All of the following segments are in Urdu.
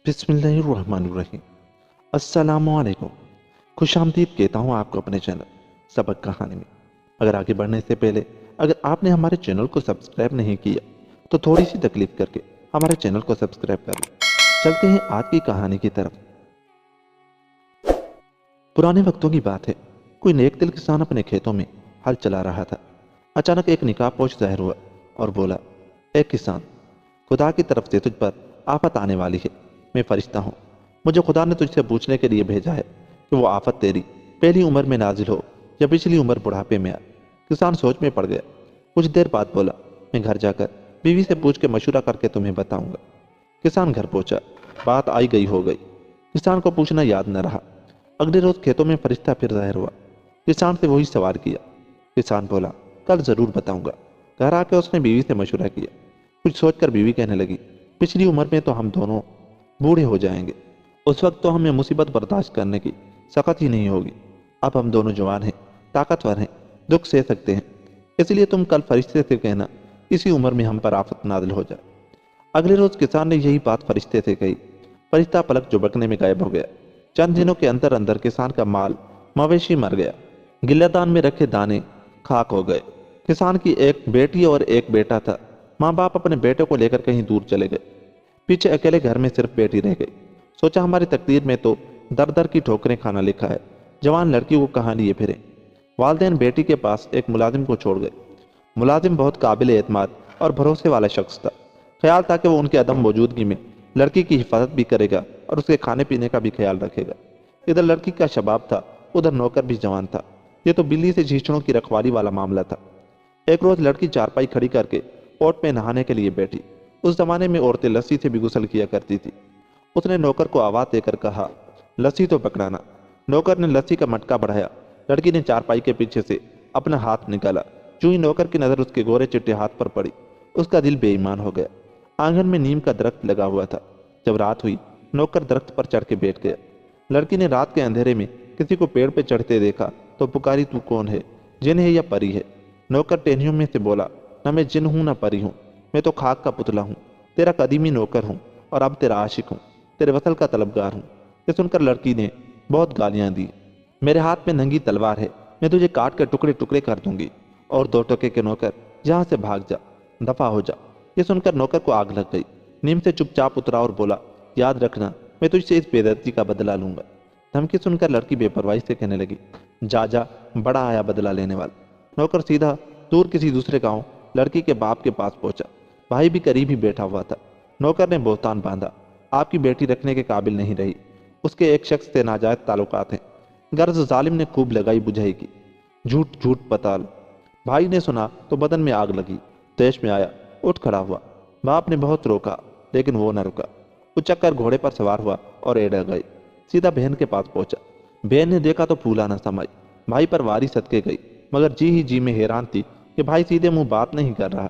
بسم اللہ الرحمن الرحیم۔ السلام علیکم۔ خوش آمدید کہتا ہوں آپ کو اپنے چینل سبق کہانی میں۔ اگر آگے بڑھنے سے پہلے اگر آپ نے ہمارے چینل کو سبسکرائب نہیں کیا تو تھوڑی سی تکلیف کر کے ہمارے چینل کو سبسکرائب کر لیں۔ چلتے ہیں آج کی کہانی کی طرف۔ پرانے وقتوں کی بات ہے، کوئی نیک دل کسان اپنے کھیتوں میں ہل چلا رہا تھا۔ اچانک ایک نقاب پوش ظاہر ہوا اور بولا، اے کسان، خدا کی طرف سے تجھ پر آفت آنے والی ہے۔ میں فرشتہ ہوں، مجھے خدا نے تجھ سے پوچھنے کے لیے بھیجا ہے کہ وہ آفت تیری پہلی عمر میں نازل ہو یا پچھلی عمر بڑھاپے میں آئے۔ کسان سوچ میں پڑ گیا۔ کچھ دیر بعد بولا، میں گھر جا کر بیوی سے پوچھ کے مشورہ کر کے تمہیں بتاؤں گا۔ کسان گھر پہنچا، بات آئی گئی ہو گئی، کسان کو پوچھنا یاد نہ رہا۔ اگلے روز کھیتوں میں فرشتہ پھر ظاہر ہوا، کسان سے وہی سوال کیا۔ کسان بولا، کل ضرور بتاؤں گا۔ گھر آ کے اس نے بیوی سے مشورہ کیا۔ کچھ سوچ کر بیوی کہنے لگی، پچھلی عمر میں تو ہم دونوں بوڑھے ہو جائیں گے، اس وقت تو ہمیں مصیبت برداشت کرنے کی سخت ہی نہیں ہوگی۔ اب ہم دونوں جوان ہیں، طاقتور ہیں، دکھ سہ سکتے ہیں، اس لیے تم کل فرشتے سے کہنا اسی عمر میں ہم پر آفت نازل ہو جائے۔ اگلے روز کسان نے یہی بات فرشتے سے کہی۔ فرشتہ پلک جھپکنے میں غائب ہو گیا۔ چند دنوں کے اندر اندر کسان کا مال مویشی مر گیا، گلہدان میں رکھے دانے خاک ہو گئے۔ کسان کی ایک بیٹی اور ایک بیٹا تھا۔ ماں باپ اپنے بیٹے کو لے کر کہیں دور چلے گئے، پیچھے اکیلے گھر میں صرف بیٹی رہ گئی۔ سوچا ہماری تقدیر میں تو در در کی ٹھوکریں کھانا لکھا ہے، جوان لڑکی کو کہاں لیے پھریں۔ والدین بیٹی کے پاس ایک ملازم کو چھوڑ گئے۔ ملازم بہت قابل اعتماد اور بھروسے والا شخص تھا۔ خیال تھا کہ وہ ان کے عدم موجودگی میں لڑکی کی حفاظت بھی کرے گا اور اس کے کھانے پینے کا بھی خیال رکھے گا۔ ادھر لڑکی کا شباب تھا، ادھر نوکر بھی جوان تھا۔ یہ تو بلی سے چیچڑوں کی رکھوالی والا معاملہ تھا۔ ایک روز لڑکی چارپائی کھڑی کر کے پوٹ میں نہانے کے لیے بیٹھی۔ اس زمانے میں عورتیں لسی سے بھی غسل کیا کرتی تھی۔ اس نے نوکر کو آواز دے کر کہا، لسی تو پکڑانا۔ نوکر نے لسی کا مٹکا بڑھایا۔ لڑکی نے چارپائی کے پیچھے سے اپنا ہاتھ نکالا۔ جو ہی نوکر کی نظر اس کے گورے چٹے ہاتھ پر پڑی، اس کا دل بے ایمان ہو گیا۔ آنگن میں نیم کا درخت لگا ہوا تھا۔ جب رات ہوئی، نوکر درخت پر چڑھ کے بیٹھ گیا۔ لڑکی نے رات کے اندھیرے میں کسی کو پیڑ پہ چڑھتے دیکھا تو پکاری، تو کون ہے، جن ہے یا پری ہے؟ نوکر ٹہنیوں میں سے بولا، نہ میں جن ہوں نہ پری ہوں، میں تو خاک کا پتلا ہوں، تیرا قدیمی نوکر ہوں اور اب تیرا عاشق ہوں، تیرے وصل کا طلبگار ہوں۔ یہ سن کر لڑکی نے بہت گالیاں دی۔ میرے ہاتھ میں ننگی تلوار ہے، میں تجھے کاٹ کے ٹکڑے ٹکڑے کر دوں گی، اور دو ٹکے کے نوکر جہاں سے بھاگ جا، دفع ہو جا۔ یہ سن کر نوکر کو آگ لگ گئی۔ نیم سے چپ چاپ اترا اور بولا، یاد رکھنا، میں تجھ سے اس بے عزتی کا بدلہ لوں گا۔ دھمکی سن کر لڑکی بے پرواہی سے کہنے لگی، جا جا، بڑا آیا بدلہ لینے والا۔ نوکر سیدھا دور کسی دوسرے گاؤں لڑکی کے باپ کے پاس پہنچا۔ بھائی بھی قریب ہی بیٹھا ہوا تھا۔ نوکر نے بہتان باندھا، آپ کی بیٹی رکھنے کے قابل نہیں رہی، اس کے ایک شخص سے ناجائز تعلقات ہیں۔ غرض ظالم نے خوب لگائی بجھائی کی، جھوٹ جھوٹ پتال۔ بھائی نے سنا تو بدن میں آگ لگی، دیش میں آیا، اٹھ کھڑا ہوا۔ باپ نے بہت روکا لیکن وہ نہ رکا۔ اچک کر گھوڑے پر سوار ہوا اور ایڑ گئی، سیدھا بہن کے پاس پہنچا۔ بہن نے دیکھا تو پھولا نہ سمائی، بھائی پر واری صدقے گئی، مگر جی ہی جی میں حیران تھی کہ بھائی سیدھے منہ بات نہیں کر رہا۔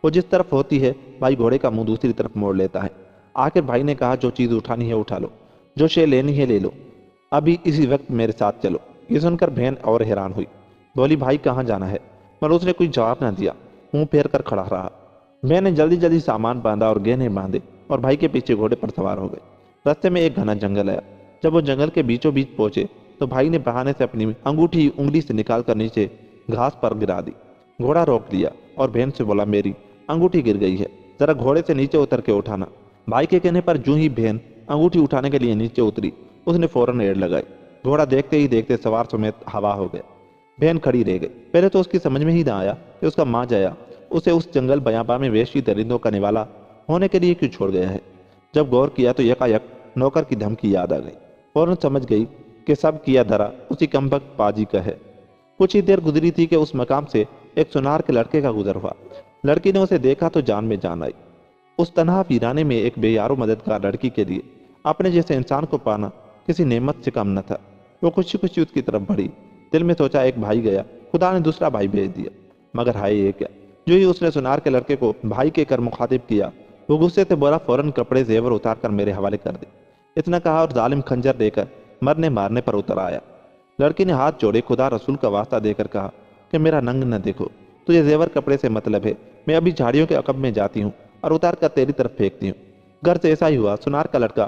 وہ جس طرف ہوتی ہے بھائی گھوڑے کا منہ دوسری طرف موڑ لیتا ہے۔ آخر بھائی نے کہا، جو چیز اٹھانی ہے اٹھا لو، جو شے لینی ہے لے لو، ابھی اسی وقت میرے ساتھ چلو۔ یہ سن کر بہن اور حیران ہوئی، بولی، بھائی کہاں جانا ہے؟ مگر اس نے کوئی جواب نہ دیا، منہ پھیر کر کھڑا رہا۔ بہن نے جلدی جلدی سامان باندھا اور گہنے باندھے اور بھائی کے پیچھے گھوڑے پر سوار ہو گئے۔ راستے میں ایک گھنا جنگل آیا۔ جب وہ جنگل کے بیچوں بیچ پہنچے تو بھائی نے بہانے سے اپنی انگوٹھی انگلی سے نکال کر نیچے گھاس پر گرا دی۔ گھوڑا روک لیا اور بہن سے بولا، میری انگوٹھی گر گئی ہے، ذرا گھوڑے سے نیچے اتر کے اٹھانا۔ بھائی کے کہنے پر جو ہی بہن انگوٹھی اٹھانے کے لیے نیچے اتری، اس نے فوراً ایڑ لگائی۔ گھوڑا دیکھتے ہی دیکھتے سوار سمیت ہوا ہو گیا۔ بہن کھڑی رہ گئی۔ پہلے تو اس کی سمجھ میں ہی نہ آیا کہ اس کا ماں جایا اسے اس جنگل بیاباں میں وحشی درندوں کا نوالا ہونے کے لیے کیوں چھوڑ گیا ہے۔ جب غور کیا تو یکایک نوکر کی دھمکی یاد آ گئی۔ فوراً سمجھ گئی کہ سب کیا دھرا اسی کمبخت پاجی کا ہے۔ کچھ ہی دیر گزری تھی کہ اس مقام سے ایک سونار کے لڑکے کا گزر ہوا۔ لڑکی نے اسے دیکھا تو جان میں جان آئی۔ اس تنہا ویرانے میں ایک بے یار و مددگار لڑکی کے لیے اپنے جیسے انسان کو پانا کسی نعمت سے کم نہ تھا۔ وہ خوشی خوشی اس کی طرف بڑھی۔ دل میں سوچا، ایک بھائی گیا، خدا نے دوسرا بھائی بھیج دیا۔ مگر ہائے یہ کیا! جو ہی اس نے سونار کے لڑکے کو بھائی کے کر مخاطب کیا، وہ غصے سے بولا، فوراً کپڑے زیور اتار کر میرے حوالے کر دے۔ اتنا کہا اور ظالم خنجر لے کر مرنے مارنے پر اتر آیا۔ لڑکی نے ہاتھ جوڑے خدا رسول کا واسطہ دے کر کہا کہ میرا ننگ نہ دیکھو، تجھے زیور کپڑے سے مطلب ہے، میں ابھی جھاڑیوں کے عقب میں جاتی ہوں اور اتار کر تیری طرف پھینکتی ہوں۔ گھر سے ایسا ہی ہوا، سونار کا لڑکا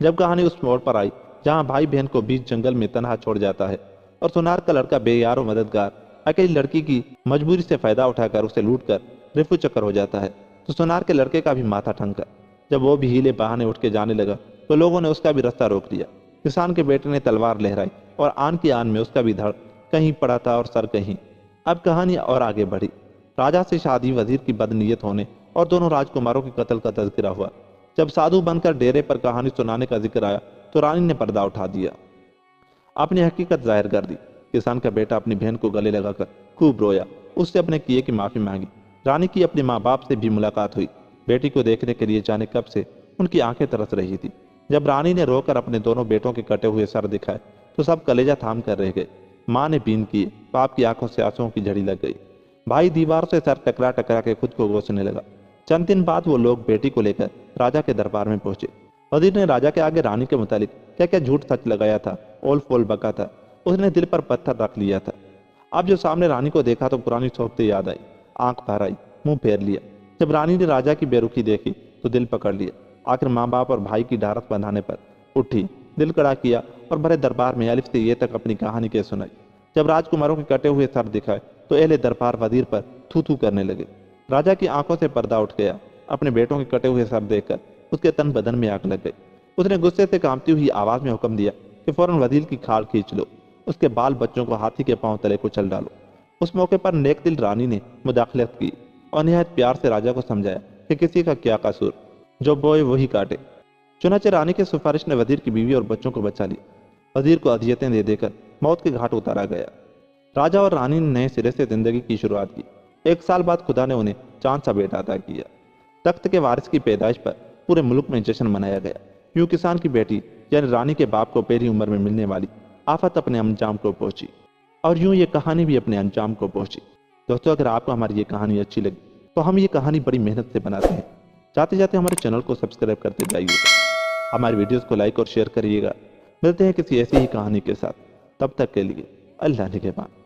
جب کہانی اس موڑ پر آئی جہاں بھائی بہن کو بیچ جنگل میں تنہا چھوڑ جاتا ہے اور سونار کا لڑکا بے یار و مددگار اکیلی لڑکی کی مجبوری سے فائدہ اٹھا کر اسے لوٹ کر رفو چکر ہو جاتا ہے، تو سونار کے لڑکے کا بھی ماتھا ٹھنکا۔ جب وہ بھی ہیلے بہانے اٹھ کے جانے لگا تو لوگوں نے اس کا بھی رستہ روک دیا۔ کسان کے بیٹے نے تلوار لہرائی اور آن کی آن میں اس کا بھی دھڑ کہیں پڑا تھا اور سر کہیں۔ اب کہانی اور آگے بڑھی۔ راجا سے شادی، وزیر کی بدنیت ہونے اور دونوں راجکماروں کے قتل کا تذکرہ ہوا۔ جب سادھو بن کر ڈیرے پر کہانی سنانے کا ذکر آیا تو رانی نے پردہ اٹھا دیا، اپنی حقیقت ظاہر کر دی۔ کسان کا بیٹا اپنی بہن کو گلے لگا کر خوب رویا، اس سے اپنے کیے کی معافی مانگی۔ رانی کی اپنے ماں باپ سے بھی ملاقات ہوئی، بیٹی کو دیکھنے کے لیے جانے کب سے ان کی آنکھیں ترس رہی تھی۔ جب رانی نے رو کر اپنے دونوں بیٹوں کے کٹے ہوئے سر دکھائے تو سب کلیجہ تھام کر رہ گئے۔ ماں نے بین کیے، باپ کی آنکھوں سے آنسوؤں کی جھڑی لگ گئی۔ بھائی دیوار سے سر ٹکرا ٹکرا کے خود کو گوسنے لگا۔ چند دن بعد وہ لوگ بیٹی کو لے کر راجا کے دربار میں پہنچے۔ وزیر نے راجا کے آگے رانی کے متعلق کیا کیا جھوٹ سچ لگایا تھا، اول فول بکا تھا، اس نے دل پر پتھر رکھ لیا تھا۔ اب جو سامنے رانی کو دیکھا تو پرانی صحبتیں یاد آئی، آنکھ بھر آئی، منہ پھیر لیا۔ جب رانی نے راجا کی بے رخی دیکھی تو دل پکڑ لیا۔ آخر ماں باپ اور بھائی کی ڈھارس بندھانے پر اٹھی، دل کڑا کیا اور بڑے دربار میں الف سے یہ تک اپنی کہانی کے سنائی۔ جب راجکماروں کے کٹے ہوئے سر دکھائے تو اہل دربار وزیر پر تھو تھو کرنے لگے۔ راجا کی آنکھوں سے پردہ اٹھ گیا، اپنے بیٹوں کے کٹے ہوئے سر دیکھ کر اس کے تن بدن میں آگ لگ گئی۔ اس نے غصے سے کانپتی ہوئی آواز میں حکم دیا کہ فوراً وزیر کی کھال کھینچ لو، اس کے بال بچوں کو ہاتھی کے پاؤں تلے کچل ڈالو۔ اس موقع پر نیک دل رانی نے مداخلت کی اور نہایت پیار سے راجا کو سمجھایا کہ کسی کا کیا قصور، جو بوئے وہی کاٹے۔ چنانچہ رانی کے سفارش نے وزیر کی بیوی اور بچوں کو بچا لیا۔ وزیر کو اذیتیں دے دے کر موت کے گھاٹ اتارا گیا۔ راجا اور رانی نے نئے سرے سے زندگی کی شروعات کی۔ 1 سال بعد خدا نے انہیں چاند سا بیٹا عطا کیا۔ تخت کے وارث کی پیدائش پر پورے ملک میں جشن منایا گیا۔ یوں کسان کی بیٹی یعنی رانی کے باپ کو پہلی عمر میں ملنے والی آفت اپنے انجام کو پہنچی، اور یوں یہ کہانی بھی اپنے انجام کو پہنچی۔ دوستو، اگر آپ کو ہماری یہ کہانی اچھی لگی تو ہم یہ کہانی بڑی محنت سے بناتے ہیں۔ جاتے جاتے ہمارے چینل کو سبسکرائب کرتے جائیے گا، ہماری ویڈیوز کو لائک اور شیئر کریے گا۔ ملتے ہیں کسی ایسی ہی کہانی کے ساتھ، تب تک کے لیے اللہ نگہبان۔